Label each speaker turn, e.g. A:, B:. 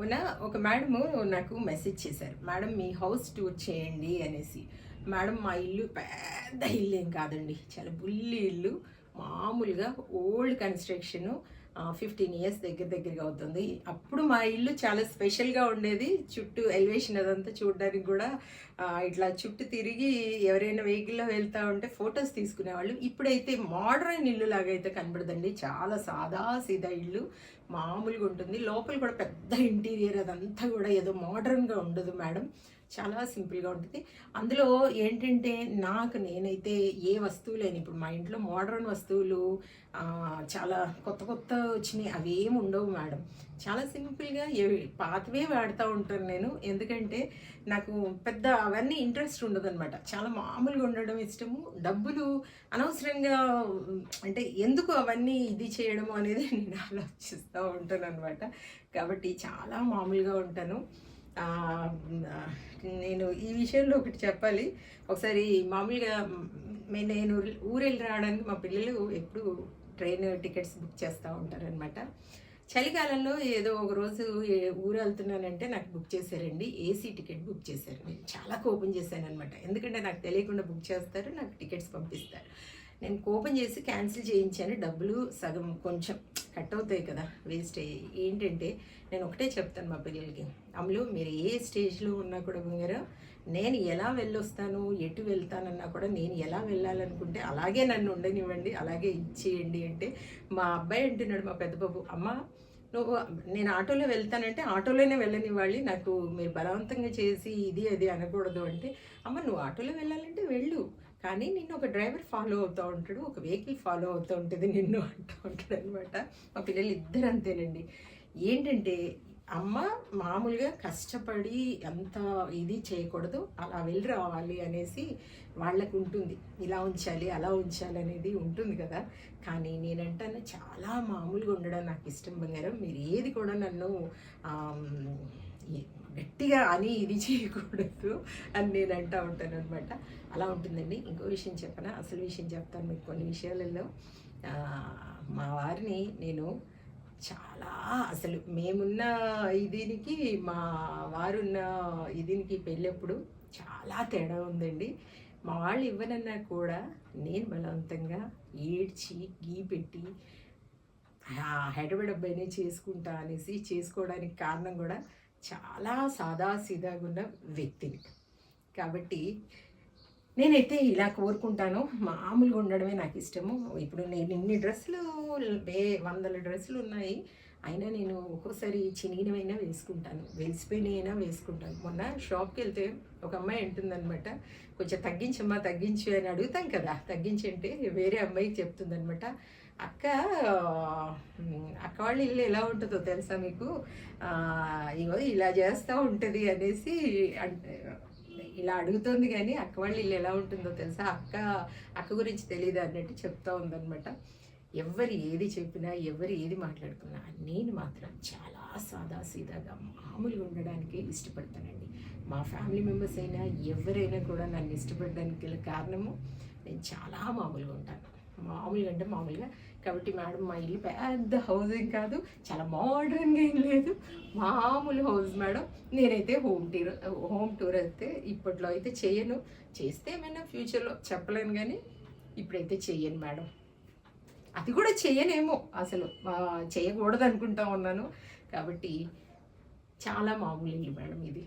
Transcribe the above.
A: మొన్న ఒక మేడము నాకు మెసేజ్ చేశారు. మేడం మీ హౌస్ టూర్ చేయండి అనేసి. మేడం మా ఇల్లు పెద్ద ఇల్లు ఏం కాదండి. చాలా బుల్లి ఇల్లు. మామూలుగా ఓల్డ్ కన్‌స్ట్రక్షను. 15 ఇయర్స్ దగ్గరగా అవుతుంది. అప్పుడు మా ఇల్లు చాలా స్పెషల్‌గా ఉండేది. చుట్టూ ఎలివేషన్ అదంతా చూడడానికి గూడా ఇట్లా చుట్టూ తిరిగి ఎవరైనా వెహికల్‌లో వెళ్తా ఉంటే ఫోటోస్ తీసుకునేవాళ్ళు. ఇప్పుడైతే మోడర్న్ ఇల్లులాగా అయితే కనబడదండి. చాలా సాదా సీదా ఇల్లు. మామూలుగా ఉంటుంది. లోపల కూడా పెద్ద ఇంటీరియర్ అదంతా కూడా ఏదో మోడర్న్‌గా ఉండదు మేడం. చాలా సింపుల్‌గా ఉంటుంది. అందులో ఏంటంటే నేనైతే ఏ వస్తువు లేని ఇప్పుడు మా ఇంట్లో మోడర్న్ వస్తువులు చాలా కొత్త వచ్చినాయి అవేమి ఉండవు మేడం. చాలా సింపుల్‌గా పాతవే వాడుతూ ఉంటాను నేను. ఎందుకంటే నాకు పెద్ద అవన్నీ ఇంట్రెస్ట్ ఉండదనమాట. చాలా మామూలుగా ఉండడం ఇష్టము. డబ్బులు అనవసరంగా అంటే ఎందుకు అవన్నీ ఇది చేయడము అనేది నేను ఆలోచిస్తూ ఉంటాననమాట. కాబట్టి చాలా మామూలుగా ఉంటాను. నేను ఈ విషయంలో ఒకటి చెప్పాలి. ఒకసారి మామూలుగా నేను ఊరెళ్ళి రావడానికి మా పిల్లలు ఎప్పుడు ట్రైన్ టికెట్స్ బుక్ చేస్తూ ఉంటారనమాట. చలికాలంలో ఏదో ఒక రోజు ఊరు వెళ్తున్నానంటే నాకు బుక్ చేశారండి. ఏసీ టికెట్ బుక్ చేశారు. నేను చాలా కోపం చేశాననమాట. ఎందుకంటే నాకు తెలియకుండా బుక్ చేస్తారు, నాకు టికెట్స్ పంపిస్తారు. నేను కోపం చేసి క్యాన్సిల్ చేయించాను. డబ్బులు సగం కొంచెం కట్ అవుతాయి కదా, వేస్ట్ అయ్యాయి. ఏంటంటే నేను ఒకటే చెప్తాను మా పిల్లలకి, అమ్ములు మీరు ఏ స్టేజ్లో ఉన్నా కూడా బంగారు, నేను ఎలా వెళ్ళొస్తాను, ఎటు వెళ్తానన్నా కూడా నేను ఎలా వెళ్ళాలనుకుంటే అలాగే నన్ను ఉండనివ్వండి, అలాగే ఇచ్చేయండి అంటే మా అబ్బాయి అంటున్నాడు, మా పెద్ద బాబు, అమ్మ నువ్వు నేను ఆటోలో వెళ్తానంటే ఆటోలోనే వెళ్ళనివ్వాలి, నాకు మీరు బలవంతంగా చేసి ఇది అది అనకూడదు అంటే, అమ్మ నువ్వు ఆటోలో వెళ్ళాలంటే వెళ్ళు, కానీ నిన్ను ఒక డ్రైవర్ ఫాలో అవుతూ ఉంటాడు, ఒక వెహికల్ ఫాలో అవుతూ ఉంటుంది నిన్ను అంటూ ఉంటాడు అనమాట. మా పిల్లలు ఇద్దరు అంతేనండి. ఏంటంటే అమ్మ మామూలుగా కష్టపడి అంత ఇది చేయకూడదు, అలా వెళ్ళి రావాలి అనేసి వాళ్ళకు ఉంటుంది. ఇలా ఉంచాలి అలా ఉంచాలి అనేది ఉంటుంది కదా. కానీ నేనంటాను చాలా మామూలుగా ఉండడం నాకు ఇష్టం బంగారం. మీరు ఏది కూడా నన్ను గట్టిగా అని ఇది చేయకూడదు అని నేను అంటూ ఉంటాను అనమాట. అలా ఉంటుందండి. ఇంకో విషయం చెప్పనా, అసలు విషయం చెప్తాను మీకు. కొన్ని విషయాలలో మా వారిని నేను చాలా అసలు మేమున్న దీనికి మా వారున్న దీనికి పెళ్ళప్పుడు చాలా తేడా ఉందండి. మా వాళ్ళు ఇవ్వనన్నా కూడా నేను బలవంతంగా ఏడ్చి గీ పెట్టి హైదరాబాద్ అబ్బాయినే చేసుకుంటా అనేసి చేసుకోవడానికి కారణం కూడా చాలా సాదా సీదాగా ఉన్న వ్యక్తిని. కాబట్టి నేనైతే ఇలా కోరుకుంటాను. మామూలుగా ఉండడమే నాకు ఇష్టము. ఇప్పుడు నేను ఇన్ని డ్రెస్సులు వందల డ్రెస్సులు ఉన్నాయి. అయినా నేను ఒక్కోసారి చినిగినవైనా వేసుకుంటాను, వెలిసిపోయినైనా వేసుకుంటాను. మొన్న షాప్కి వెళ్తే ఒక అమ్మాయి అంటుందనమాట, కొంచెం తగ్గించమ్మా తగ్గించు అని అడుగుతాం కదా, తగ్గించి అంటే వేరే అమ్మాయికి చెప్తుందనమాట, అక్క అక్క వాళ్ళ ఇల్లు ఎలా ఉంటుందో తెలుసా మీకు, ఇగో ఇలా చేస్తూ ఉంటుంది అనేసి అంటే ఇలా అడుగుతుంది. కానీ అక్క వాళ్ళ ఇల్లు ఎలా ఉంటుందో తెలుసా, అక్క గురించి తెలియదు అన్నట్టు చెప్తా ఉందనమాట. ఎవరు ఏది చెప్పినా ఎవరు ఏది మాట్లాడుకున్నా నేను మాత్రం చాలా సాదా సీదాగా మామూలుగా ఉండడానికి ఇష్టపడతానండి. మా ఫ్యామిలీ మెంబర్స్ అయినా ఎవరైనా కూడా నన్ను ఇష్టపడడానికి గల కారణము నేను చాలా మామూలుగా ఉంటాను. మామూలుగా అంటే మామూలుగా. కాబట్టి మేడం మా ఇల్లు పెద్ద హౌసింగ్ కాదు, చాలా మోడర్న్గా ఏం లేదు, మామూలు హౌస్ మేడం. నేనైతే హోమ్ టూర్ అయితే ఇప్పట్లో అయితే చేయను. చేస్తే ఏమైనా ఫ్యూచర్లో చెప్పలేను, కానీ ఇప్పుడైతే చెయ్యను మేడం. అది కూడా చెయ్యనేమో, అసలు చేయకూడదు అనుకుంటా ఉన్నాను. కాబట్టి చాలా మామూలు ఇల్లు మేడం ఇది.